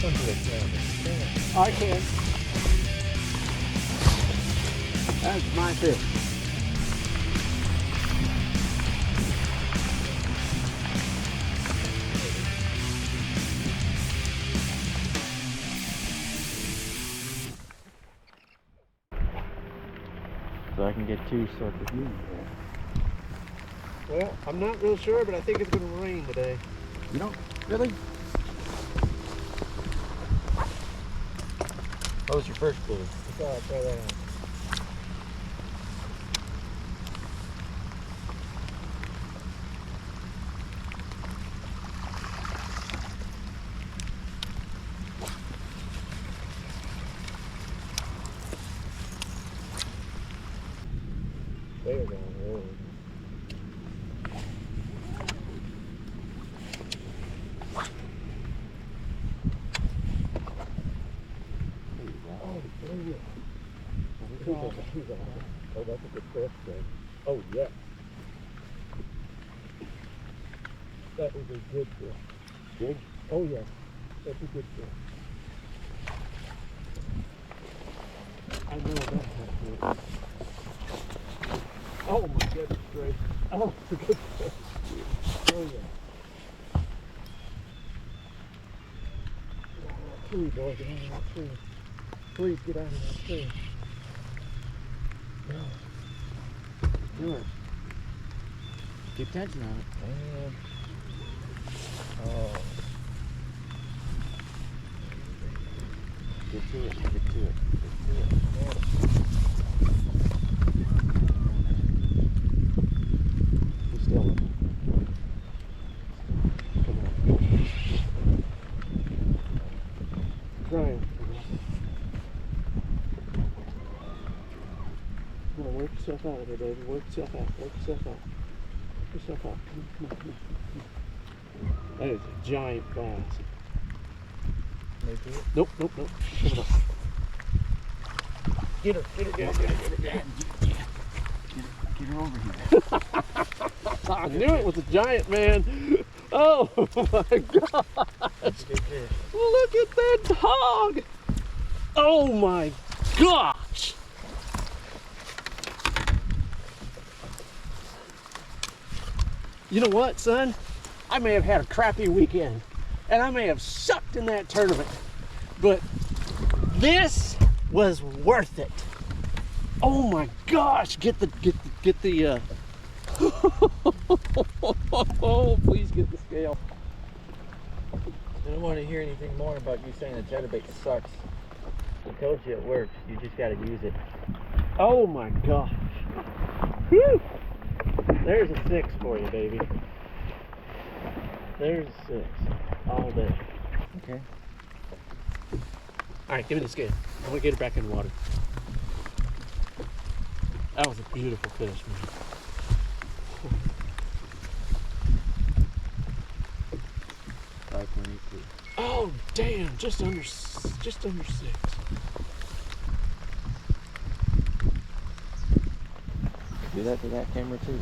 I can. That's my fish. So I can get 2 sorts of views there. Well, I'm not real sure, but I think it's going to rain today. You don't really? What was your first clue? I thought I'd try that out. There we go. Oh, that's a good fish, Greg. Oh, yeah. That is a good fish. Big? Oh, yeah. That's a good fish. I know that. Oh, my goodness, Greg. Oh, it's a good fish. Oh, yeah. Get out of that tree, boy. Get out of that tree. Please get out of that tree. No. Do it. Keep tension on it. And oh. Get to it. Get to it. Get to it. Be still with it. Come on. Trying. Come on, work yourself out of there, baby. Work yourself out. Work yourself out. Work yourself out. Come on, come on, come on. That is a giant bass. Maybe it. Nope, nope, nope. Come on. Get her, get her, get her, get her, get her, get her. Get her over here. I knew it was a giant, man. Oh my gosh. Look at that dog. Oh my gosh. You know what, son? I may have had a crappy weekend and I may have sucked in that tournament, but this was worth it. Oh my gosh, get the oh, please get the scale. I don't want to hear anything more about you saying that chatterbait sucks. I told you it works. You just got to use it. Oh my gosh. Whew. There's a 6 for you, baby. There's a 6 all day. Okay. All right, give me the scale. I want to get it back in the water. That was a beautiful fish, man. 5.82. Oh damn! Just under 6. Do that to that camera too.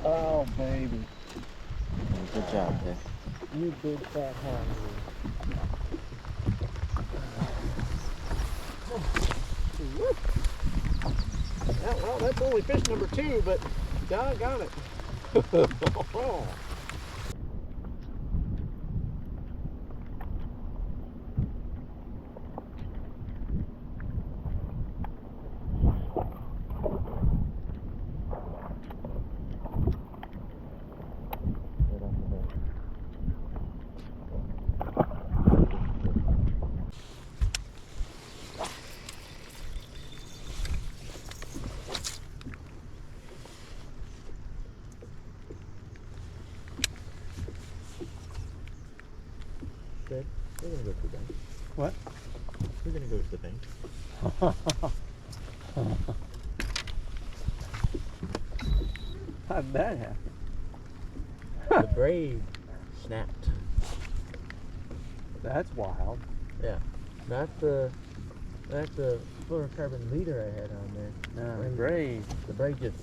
Oh baby, Good job, Dick. you big fat hound. Yeah, well, that's only fish number 2, but doggone it. Oh. Good. We're gonna go to the bank. What? We're gonna go to the bank. How'd that happen? The braid snapped. That's wild. Yeah. Not the fluorocarbon leader I had on there. No, braid. The braid just.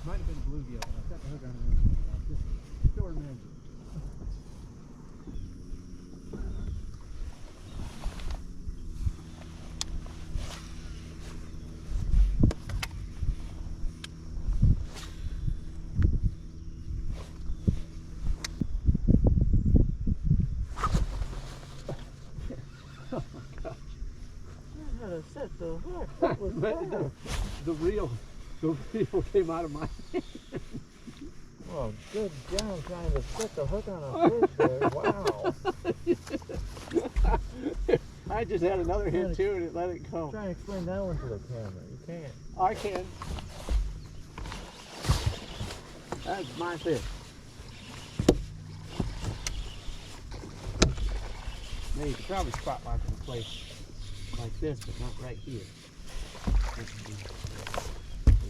Might have been a bluegill. I set the hook on it. Just short measure. Set the hook. What was that? The reel came out of my hand. Oh, good job trying to set the hook on a fish there. Wow. I just had another hit too and it let it go. Try and explain that one to the camera. You can't. I can. That's my fish. Now you could probably spot mark in a place like this, but not right here.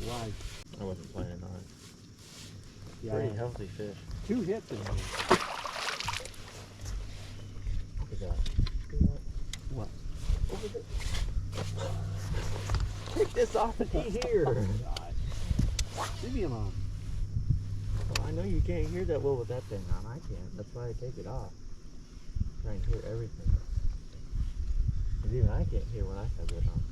Why? I wasn't planning on it. Yeah, Pretty healthy fish. 2 hits in here. Look at that. See that? What? Over there. Take this off and Eat here. Oh, God. Leave me alone. Well, I know you can't hear that well with that thing on. I can't. That's why I take it off. Try and hear everything. Because even I can't hear when I have it on.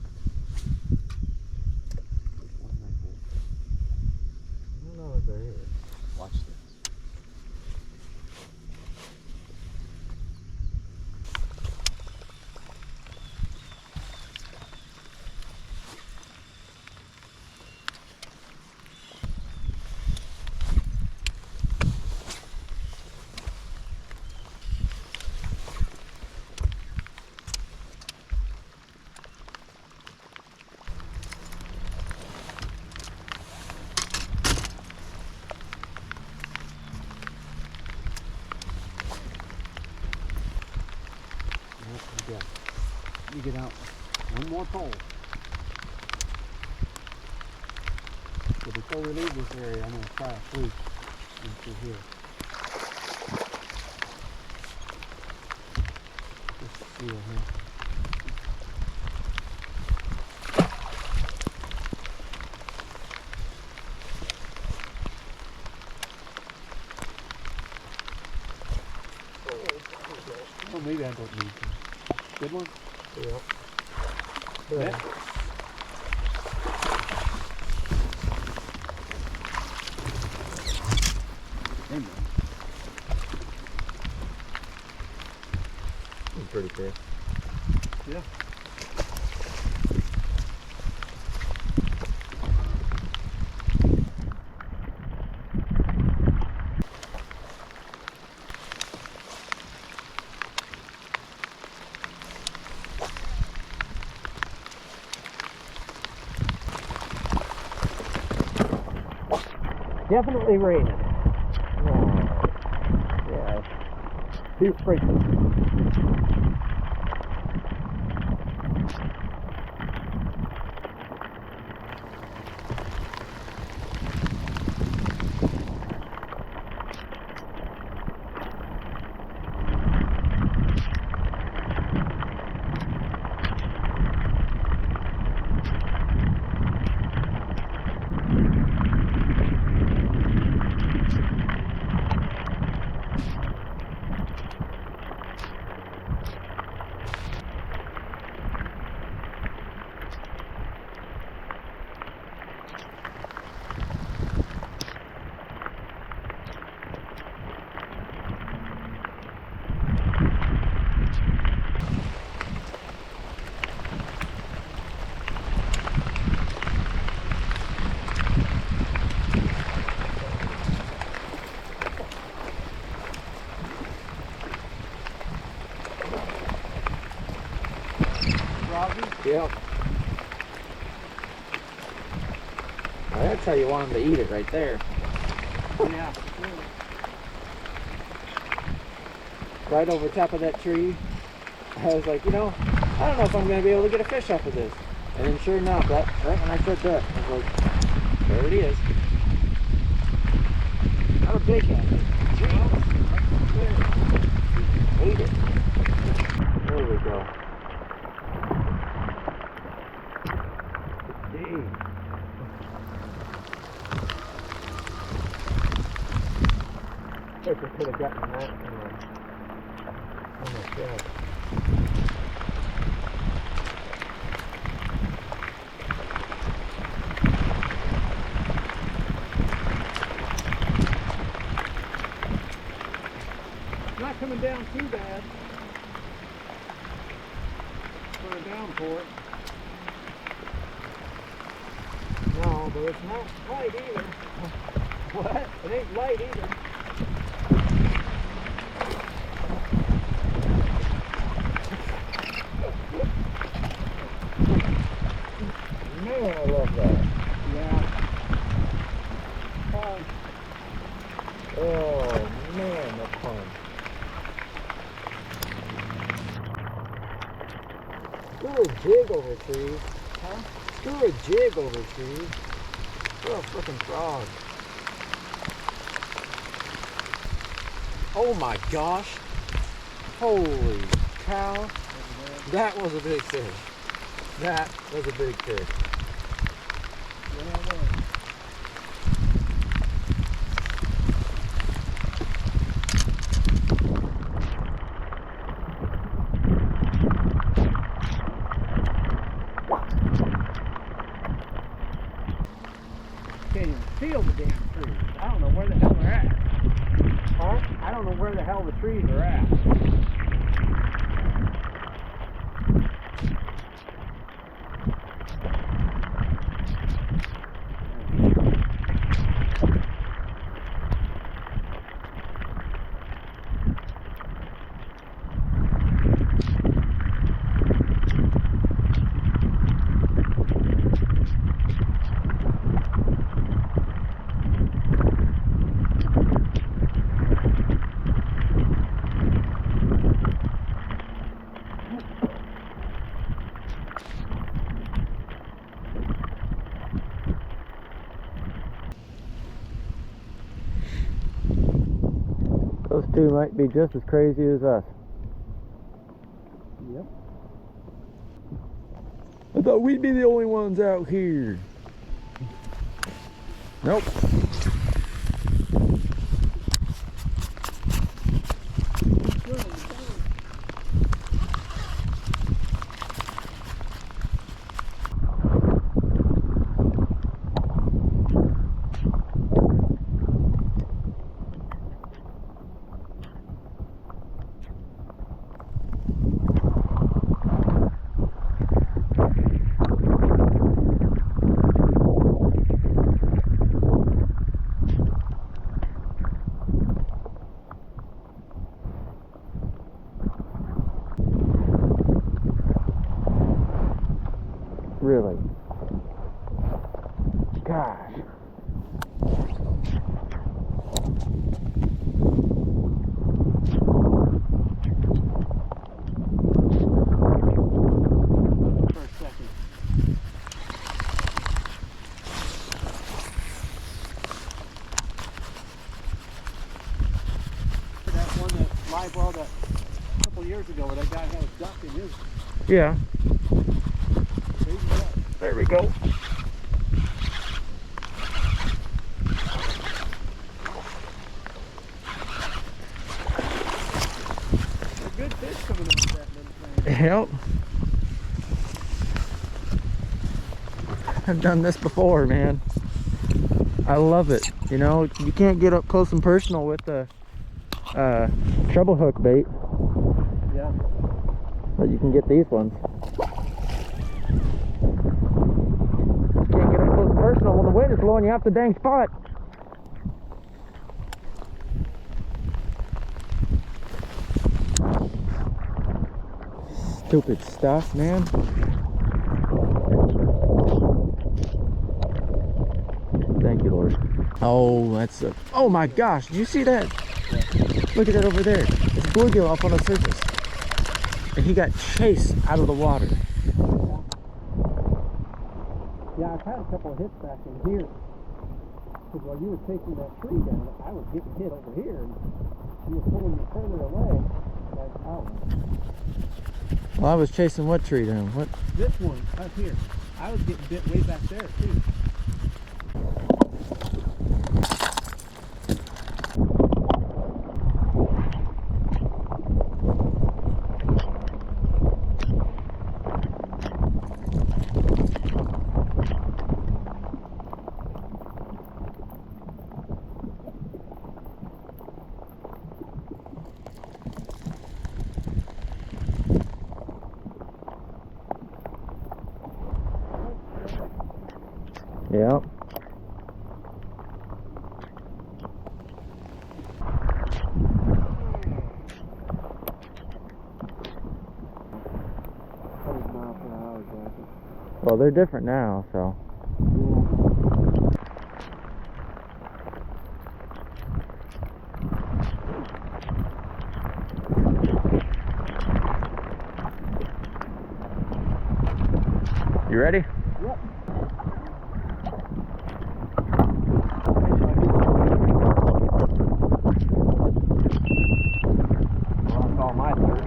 I don't know if there is. Watch this. You get out one more pole. So before we leave this area, I'm going to try a fluke into here. Just see what happens. Oh, maybe I don't need to. Good one? Yep. Yeah. Pretty fish. Yeah. Definitely raining. Yeah. Too freaking. Yep. Well, that's how you want them to eat it right there. Yeah. Right over top of that tree. I was like, you know, I don't know if I'm going to be able to get a fish off of this. And then sure enough, right when I said that, I was like, there it is. Not a big one. Ate it. There we go. Wish I could have gotten that one. Oh my god. Not coming down too bad for a downpour. No, but it's not light either. What? It ain't light either. Man, I love that. Yeah. Fun. Oh man, that's fun. Screw a jig over trees. Huh? Screw a jig over trees. Throw a frickin' frog. Oh my gosh. Holy cow. That was a big fish. That was a big fish. Yeah, it was. Can't even feel the damn trees. I don't know where the hell they're at. Huh? I don't know where the hell the trees are at. Those two might be just as crazy as us. Yep. I thought we'd be the only ones out here. Nope. Really? Gosh. For a second. That one, that live well, that a couple years ago, where that guy had a duck in his Yeah. baby duck. There we go. There's good fish coming off that little thing. Yep. I've done this before, man. I love it. You know, you can't get up close and personal with the treble hook bait, Yeah. but you can get these ones. You can't get up close and personal when the wind is blowing you off the dang spot. Stupid stuff, man. Thank you, Lord. Oh, that's a... Oh my gosh, did you see that? Yeah. Look at that over there. It's bluegill up on the surface. And he got chased out of the water. Yeah, I've had a couple of hits back in here. Because while you were taking that tree down, I was getting hit over here. And you were pulling me further away. Like, oh, Well, I was chasing what tree down? What? this one up here. I was getting bit way back there too. Yep. Well, they're different now, so. You ready? Yep. Lost all my thirst.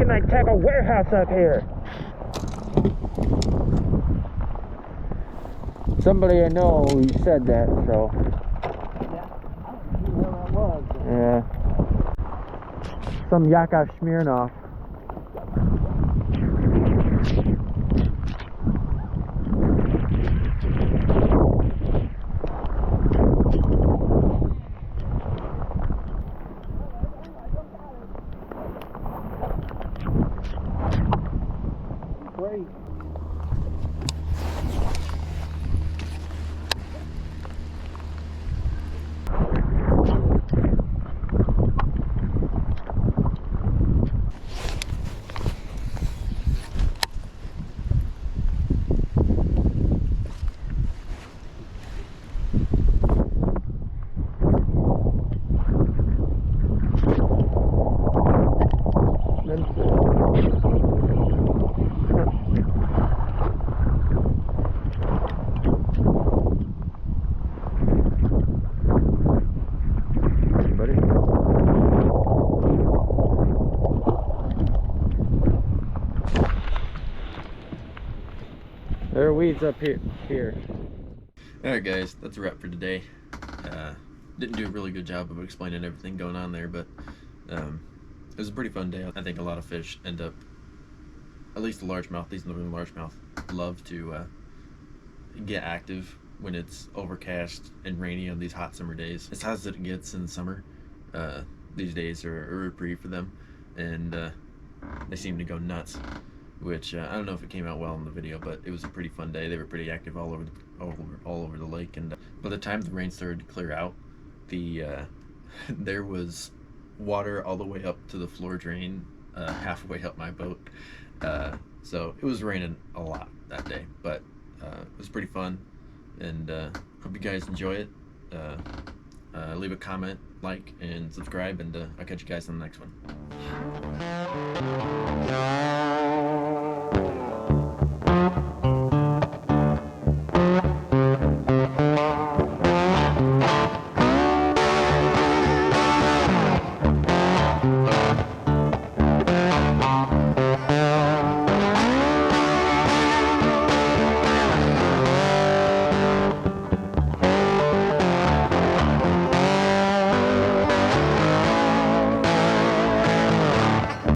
Like type of warehouse up here. Somebody I know said that, so. Yeah, I don't know who that was. Yeah. Some Yakov Smirnoff. Great. There are weeds up here. Alright guys, that's a wrap for today. Didn't do a really good job of explaining everything going on there, but it was a pretty fun day. I think a lot of fish end up, at least the largemouth, these northern largemouth, love to get active when it's overcast and rainy on these hot summer days. As hot as it gets in the summer, these days are a reprieve for them, and they seem to go nuts. Which I don't know if it came out well in the video, but it was a pretty fun day. They were pretty active all over the lake, and by the time the rain started to clear out, there was water all the way up to the floor drain, halfway up my boat. So it was raining a lot that day, but it was pretty fun, and hope you guys enjoy it. Leave a comment, like, and subscribe, and I'll catch you guys on the next one.